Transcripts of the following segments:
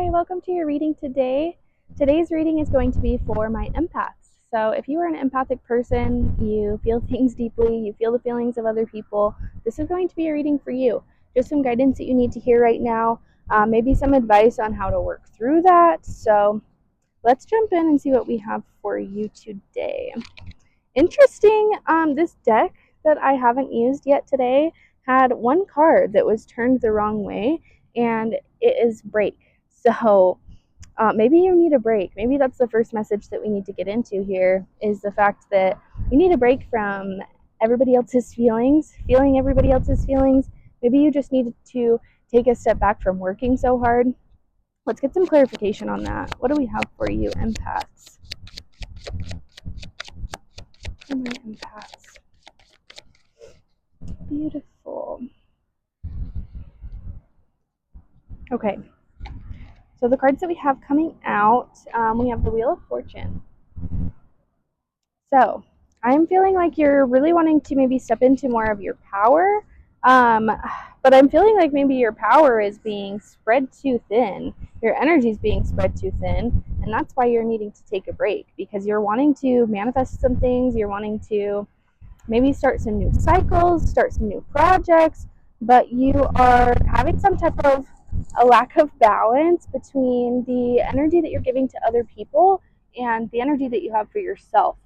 Hi, welcome to your reading today. Today's reading is going to be for my empaths. So if you are an empathic person, you feel things deeply, you feel the feelings of other people, this is going to be a reading for you. Just some guidance that you need to hear right now, maybe some advice on how to work through that. So let's jump in and see what we have for you today. Interesting, this deck that I haven't used yet today had one card that was turned the wrong way, and it is break. So maybe you need a break. Maybe that's the first message that we need to get into here, is the fact that you need a break from everybody else's feelings, feeling everybody else's feelings. Maybe you just need to take a step back from working so hard. Let's get some clarification on that. What do we have for you, empaths? Oh, my empaths. Beautiful. Okay. So the cards that we have coming out, we have the Wheel of Fortune. So I'm feeling like you're really wanting to maybe step into more of your power, but I'm feeling like maybe your power is being spread too thin. Your energy is being spread too thin, and that's why you're needing to take a break, because you're wanting to manifest some things. You're wanting to maybe start some new cycles, start some new projects, but you are having some type of a lack of balance between the energy that you're giving to other people and the energy that you have for yourself.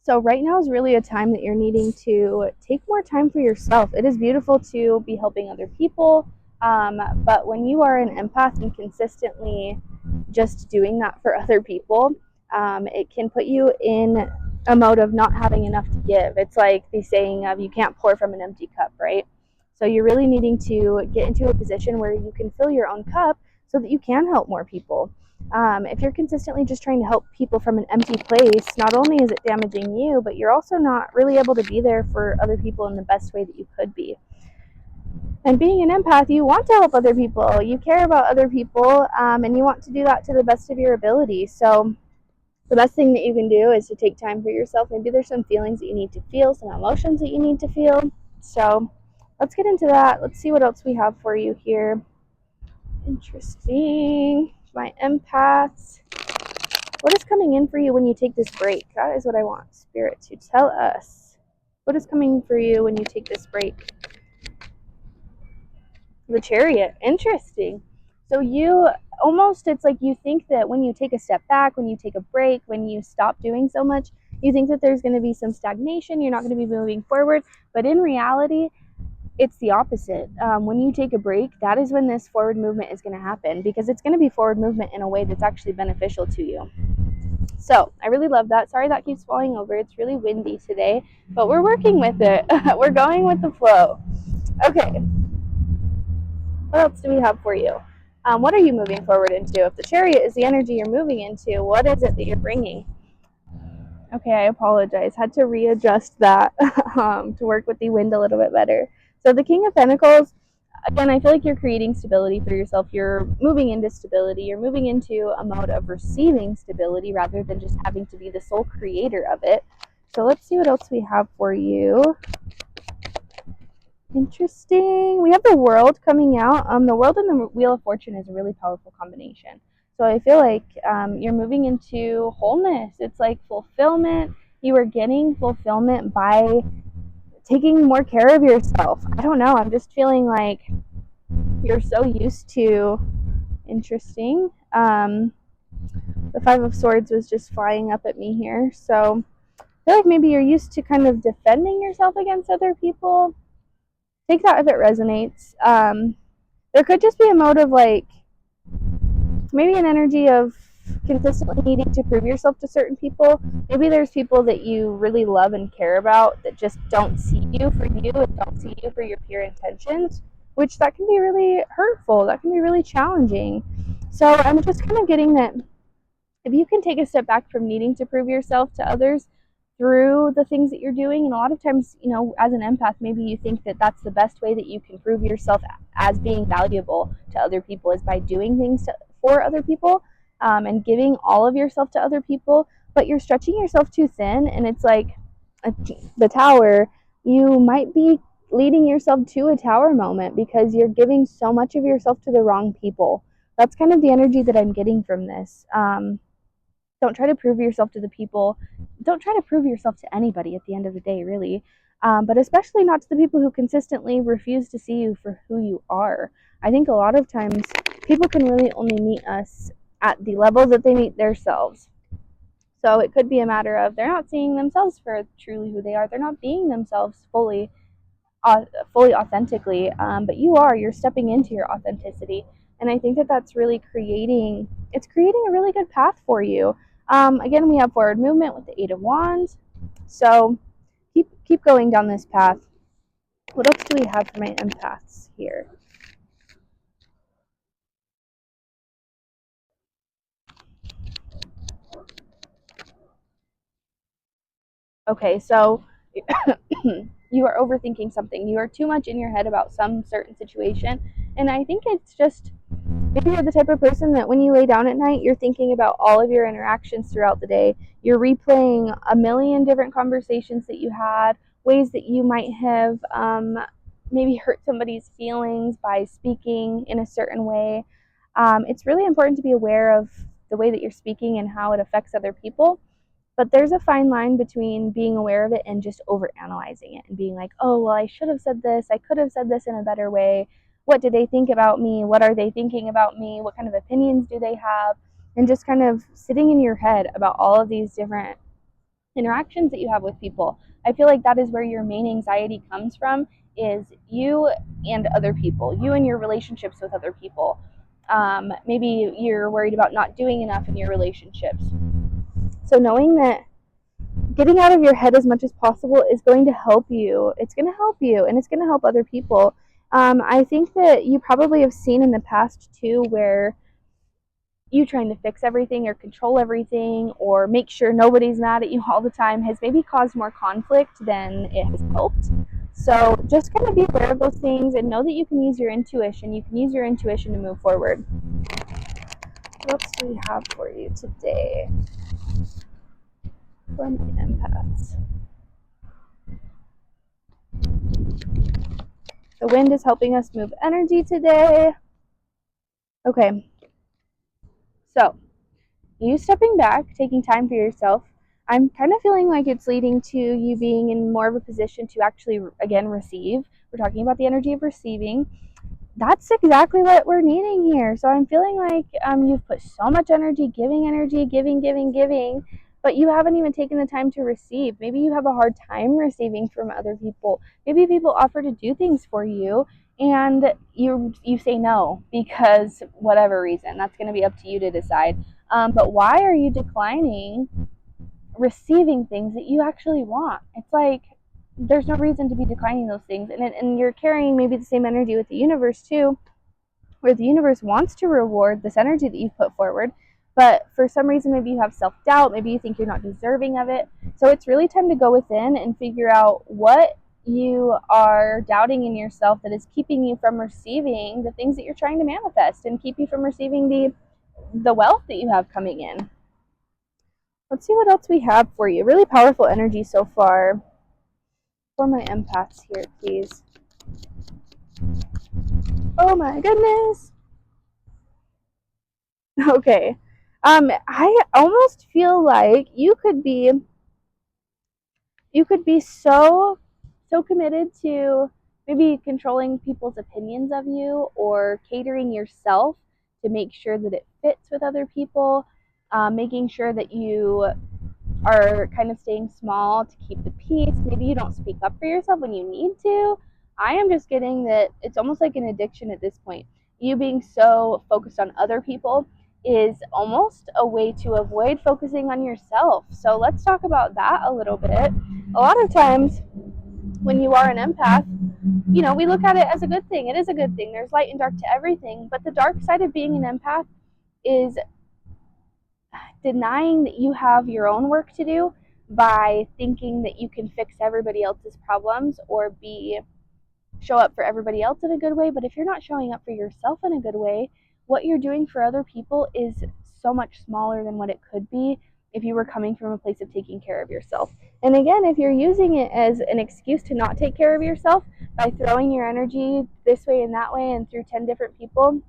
So right now is really a time that you're needing to take more time for yourself. It is beautiful to be helping other people, but when you are an empath and consistently just doing that for other people, it can put you in a mode of not having enough to give. It's like the saying of you can't pour from an empty cup, right? So you're really needing to get into a position where you can fill your own cup so that you can help more people. If you're consistently just trying to help people from an empty place, not only is it damaging you, but you're also not really able to be there for other people in the best way that you could be. And being an empath, you want to help other people, you care about other people, and you want to do that to the best of your ability. So the best thing that you can do is to take time for yourself. Maybe there's some feelings that you need to feel, some emotions that you need to feel. So let's get into that. Let's see what else we have for you here. Interesting. My empaths. What is coming in for you when you take this break? That is what I want Spirit to tell us. What is coming for you when you take this break? The Chariot. Interesting. So you almost, it's like you think that when you take a step back, when you take a break, when you stop doing so much, you think that there's going to be some stagnation, you're not going to be moving forward. But in reality, it's the opposite. When you take a break, that is when this forward movement is going to happen, because it's going to be forward movement in a way that's actually beneficial to you. So I really love that. Sorry that keeps falling over. It's really windy today, but we're working with it. We're going with the flow. Okay. What else do we have for you? What are you moving forward into? If the Chariot is the energy you're moving into, what is it that you're bringing? Okay, I apologize. Had to readjust that to work with the wind a little bit better. So the King of Pentacles, again, I feel like you're creating stability for yourself. You're moving into stability. You're moving into a mode of receiving stability rather than just having to be the sole creator of it. So let's see what else we have for you. Interesting. We have the World coming out. The World and the Wheel of Fortune is a really powerful combination. So I feel like you're moving into wholeness. It's like fulfillment. You are getting fulfillment by taking more care of yourself. I don't know. I'm just feeling like you're so used to. Interesting. The Five of Swords was just flying up at me here. So I feel like maybe you're used to kind of defending yourself against other people. Take that if it resonates. There could just be a mode of like maybe an energy of consistently needing to prove yourself to certain people. Maybe there's people that you really love and care about that just don't see you for you and don't see you for your pure intentions, which that can be really hurtful. That can be really challenging. So I'm just kind of getting that if you can take a step back from needing to prove yourself to others through the things that you're doing, and a lot of times, you know, as an empath, maybe you think that that's the best way that you can prove yourself as being valuable to other people is by doing things for other people, and giving all of yourself to other people, but you're stretching yourself too thin, and it's like the Tower, you might be leading yourself to a tower moment because you're giving so much of yourself to the wrong people. That's kind of the energy that I'm getting from this. Don't try to prove yourself to the people. Don't try to prove yourself to anybody at the end of the day, really. But especially not to the people who consistently refuse to see you for who you are. I think a lot of times people can really only meet us at the level that they meet themselves. So it could be a matter of they're not seeing themselves for truly who they are. They're not being themselves fully authentically, but you are. You're stepping into your authenticity, and I think that that's really creating a really good path for you. Again, we have forward movement with the Eight of Wands, so keep going down this path. What else do we have for my empaths here? Okay, so you are overthinking something. You are too much in your head about some certain situation, and I think it's just maybe you're the type of person that when you lay down at night, you're thinking about all of your interactions throughout the day. You're replaying a million different conversations that you had, ways that you might have maybe hurt somebody's feelings by speaking in a certain way. It's really important to be aware of the way that you're speaking and how it affects other people. But there's a fine line between being aware of it and just overanalyzing it and being like, oh, well, I should have said this. I could have said this in a better way. What do they think about me? What are they thinking about me? What kind of opinions do they have? And just kind of sitting in your head about all of these different interactions that you have with people. I feel like that is where your main anxiety comes from, is you and other people, you and your relationships with other people. Maybe you're worried about not doing enough in your relationships. So knowing that getting out of your head as much as possible is going to help you. It's going to help you, and it's going to help other people. I think that you probably have seen in the past too, where you trying to fix everything or control everything or make sure nobody's mad at you all the time has maybe caused more conflict than it has helped. So just kind of be aware of those things and know that you can use your intuition. You can use your intuition to move forward. What else do we have for you today for my empaths? The wind is helping us move energy today. Okay, so you stepping back, taking time for yourself, I'm kind of feeling like it's leading to you being in more of a position to actually, again, receive. We're talking about the energy of receiving. That's exactly what we're needing here. So I'm feeling like you've put so much energy, giving, but you haven't even taken the time to receive. Maybe you have a hard time receiving from other people. Maybe people offer to do things for you and you say no because whatever reason. That's going to be up to you to decide. But why are you declining receiving things that you actually want? It's like there's no reason to be declining those things, and you're carrying maybe the same energy with the universe too, where the universe wants to reward this energy that you've put forward, but for some reason maybe you have self-doubt, maybe you think you're not deserving of it. So it's really time to go within and figure out what you are doubting in yourself that is keeping you from receiving the things that you're trying to manifest and keep you from receiving the wealth that you have coming in. Let's see what else we have for you. Really powerful energy so far. For my empaths here, please. Oh my goodness. Okay. I almost feel like you could be so committed to maybe controlling people's opinions of you or catering yourself to make sure that it fits with other people, making sure that you are kind of staying small to keep the peace. Maybe you don't speak up for yourself when you need to. I am just getting that it's almost like an addiction at this point. You being so focused on other people is almost a way to avoid focusing on yourself. So let's talk about that a little bit. A lot of times when you are an empath, we look at it as a good thing. It is a good thing. There's light and dark to everything. But the dark side of being an empath is denying that you have your own work to do by thinking that you can fix everybody else's problems or show up for everybody else in a good way. But if you're not showing up for yourself in a good way, what you're doing for other people is so much smaller than what it could be if you were coming from a place of taking care of yourself. And again, if you're using it as an excuse to not take care of yourself by throwing your energy this way and that way and through 10 different people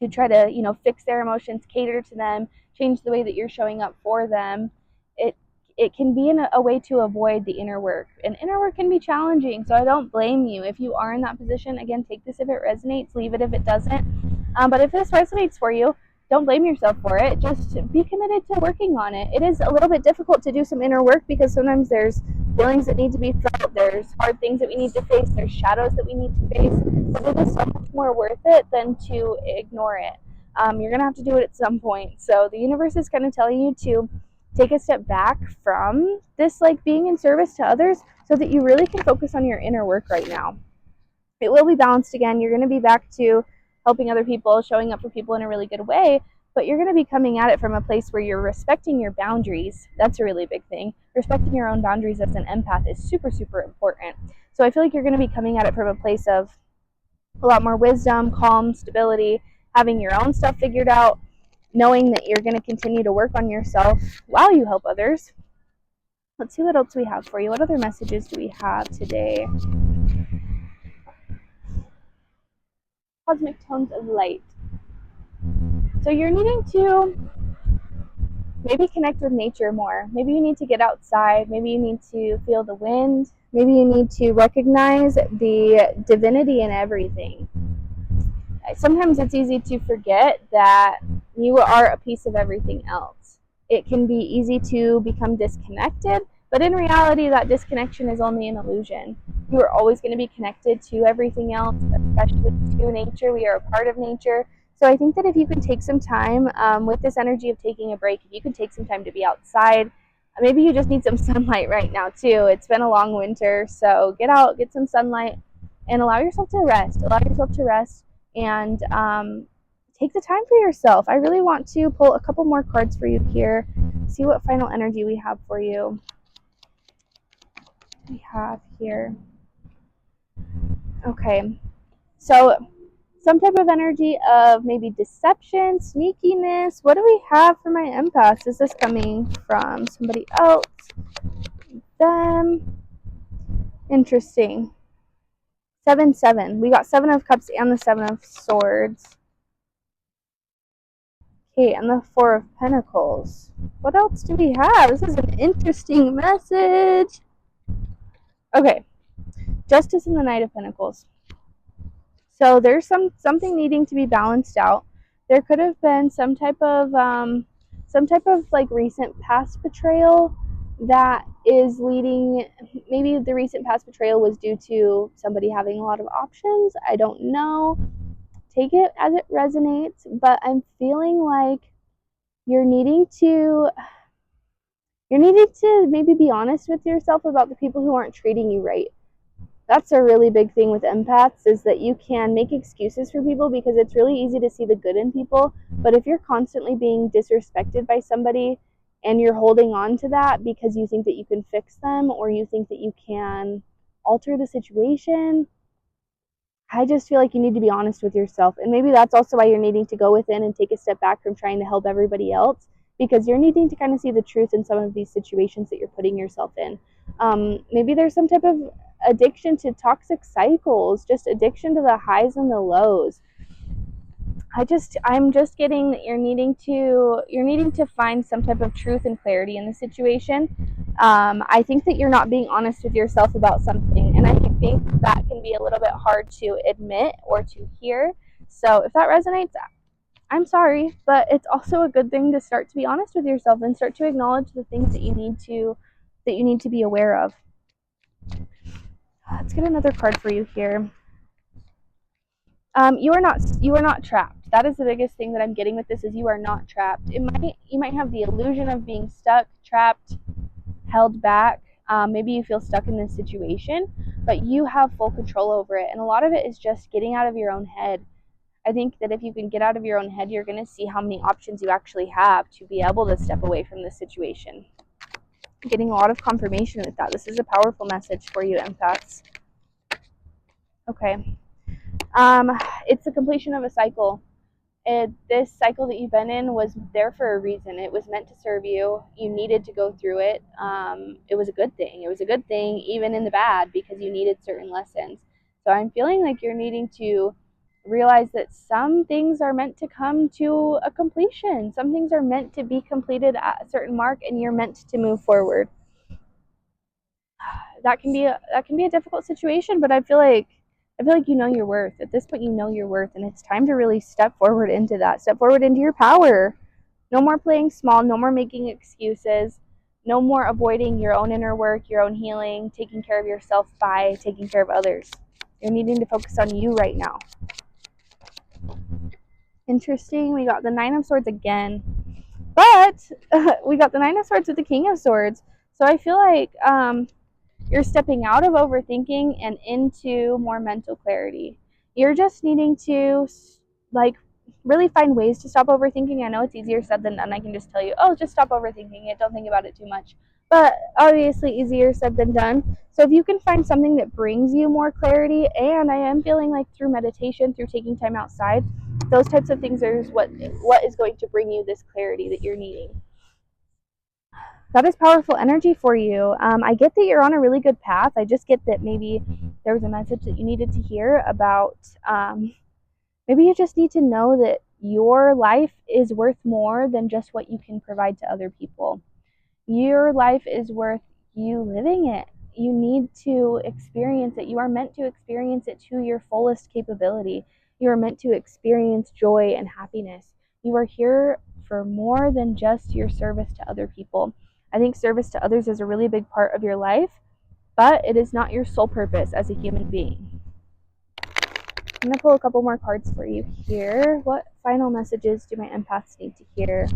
to try to, fix their emotions, cater to them, change the way that you're showing up for them, it it can be a way to avoid the inner work. And inner work can be challenging, so I don't blame you. If you are in that position, again, take this if it resonates, leave it if it doesn't. But if this resonates for you, don't blame yourself for it. Just be committed to working on it. It is a little bit difficult to do some inner work because sometimes there's feelings that need to be felt, there's hard things that we need to face, there's shadows that we need to face, but it is so much more worth it than to ignore it. You're going to have to do it at some point. So the universe is kind of telling you to take a step back from this, like being in service to others, so that you really can focus on your inner work right now. It will be balanced again. You're going to be back to helping other people, showing up for people in a really good way, but you're going to be coming at it from a place where you're respecting your boundaries. That's a really big thing. Respecting your own boundaries as an empath is super, super important. So I feel like you're going to be coming at it from a place of a lot more wisdom, calm, stability, having your own stuff figured out, knowing that you're going to continue to work on yourself while you help others. Let's see what else we have for you. What other messages do we have today? Cosmic tones of light. So you're needing to maybe connect with nature more. Maybe you need to get outside. Maybe you need to feel the wind. Maybe you need to recognize the divinity in everything. Sometimes it's easy to forget that you are a piece of everything else. It can be easy to become disconnected, but in reality, that disconnection is only an illusion. You are always going to be connected to everything else, especially to nature. We are a part of nature. So I think that if you can take some time with this energy of taking a break, if you can take some time to be outside, maybe you just need some sunlight right now too. It's been a long winter, so get out, get some sunlight, and allow yourself to rest. Allow yourself to rest and take the time for yourself. I really want to pull a couple more cards for you here, see what final energy we have for you. We have here. Okay, so some type of energy of maybe deception, sneakiness. What do we have for my empaths? Is this coming from somebody else? Them? Interesting. 7-7. We got 7 of Cups and the 7 of Swords. Okay, and the 4 of Pentacles. What else do we have? This is an interesting message. Okay, Justice and the Knight of Pentacles. So there's something needing to be balanced out. There could have been some type of like recent past betrayal that is leading. Maybe the recent past betrayal was due to somebody having a lot of options. I don't know. Take it as it resonates, but I'm feeling like you're needing to maybe be honest with yourself about the people who aren't treating you right. That's a really big thing with empaths, is that you can make excuses for people because it's really easy to see the good in people. But if you're constantly being disrespected by somebody and you're holding on to that because you think that you can fix them or you think that you can alter the situation, I just feel like you need to be honest with yourself. And maybe that's also why you're needing to go within and take a step back from trying to help everybody else, because you're needing to kind of see the truth in some of these situations that you're putting yourself in. Maybe there's some type of addiction to toxic cycles, just addiction to the highs and the lows. I'm just getting that you're needing to find some type of truth and clarity in the situation. I think that you're not being honest with yourself about something, and I think that can be a little bit hard to admit or to hear. So if that resonates, I'm sorry, but it's also a good thing to start to be honest with yourself and start to acknowledge the things that you need to be aware of. Let's get another card for you here. You are not trapped. That is the biggest thing that I'm getting with this, is you are not trapped. You might have the illusion of being stuck, trapped, held back. Maybe you feel stuck in this situation, but you have full control over it. And a lot of it is just getting out of your own head. I think that if you can get out of your own head, you're going to see how many options you actually have to be able to step away from this situation. I'm getting a lot of confirmation with that. This is a powerful message for you, empaths. Okay. It's the completion of a cycle. This cycle that you've been in was there for a reason. It was meant to serve you. You needed to go through it. It was a good thing. It was a good thing even in the bad, because you needed certain lessons. So I'm feeling like you're needing to realize that some things are meant to come to a completion. Some things are meant to be completed at a certain mark, and you're meant to move forward. That can be a difficult situation, but I feel like you know your worth. At this point, you know your worth, and it's time to really step forward into that. Step forward into your power. No more playing small. No more making excuses. No more avoiding your own inner work, your own healing, taking care of yourself by taking care of others. You're needing to focus on you right now. Interesting. We got the Nine of Swords again. But we got the Nine of Swords with the King of Swords. So I feel like you're stepping out of overthinking and into more mental clarity. You're just needing to like really find ways to stop overthinking. I know it's easier said than done. I can just tell you, oh, just stop overthinking it. Don't think about it too much. But obviously easier said than done. So if you can find something that brings you more clarity, and I am feeling like through meditation, through taking time outside, those types of things are what is going to bring you this clarity that you're needing. That is powerful energy for you. I get that you're on a really good path. I just get that maybe there was a message that you needed to hear about. Maybe you just need to know that your life is worth more than just what you can provide to other people. Your life is worth you living it. You need to experience it. You are meant to experience it to your fullest capability. You are meant to experience joy and happiness. You are here for more than just your service to other people. I think service to others is a really big part of your life, but it is not your sole purpose as a human being. I'm going to pull a couple more cards for you here. What final messages do my empaths need to hear?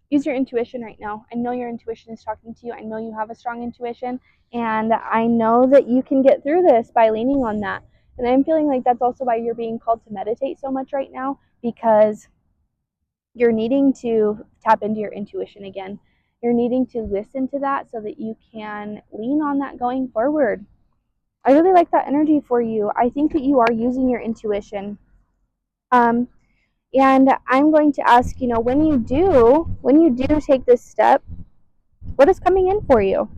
Use your intuition right now. I know your intuition is talking to you. I know you have a strong intuition, and I know that you can get through this by leaning on that. And I'm feeling like that's also why you're being called to meditate so much right now, because you're needing to tap into your intuition again. You're needing to listen to that so that you can lean on that going forward. I really like that energy for you. I think that you are using your intuition. Um, and I'm going to ask, when you do take this step, what is coming in for you?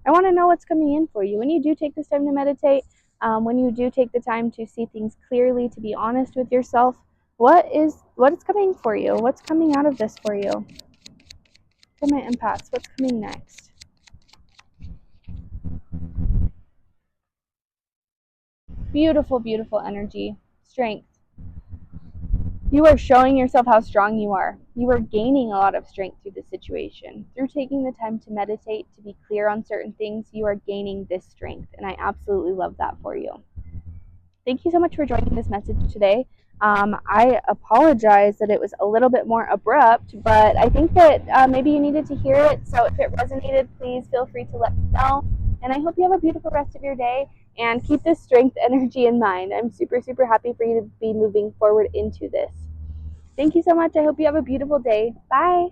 I want to know what's coming in for you. When you do take this time to meditate, when you do take the time to see things clearly, to be honest with yourself, what is coming for you? What's coming out of this for you? For my empaths, what's coming next? Beautiful, beautiful energy. Strength. You are showing yourself how strong you are. You are gaining a lot of strength through this situation. Through taking the time to meditate, to be clear on certain things, you are gaining this strength. And I absolutely love that for you. Thank you so much for joining this message today. I apologize that it was a little bit more abrupt, but I think that maybe you needed to hear it. So if it resonated, please feel free to let me know. And I hope you have a beautiful rest of your day, and keep this strength energy in mind. I'm super, super happy for you to be moving forward into this. Thank you so much. I hope you have a beautiful day. Bye.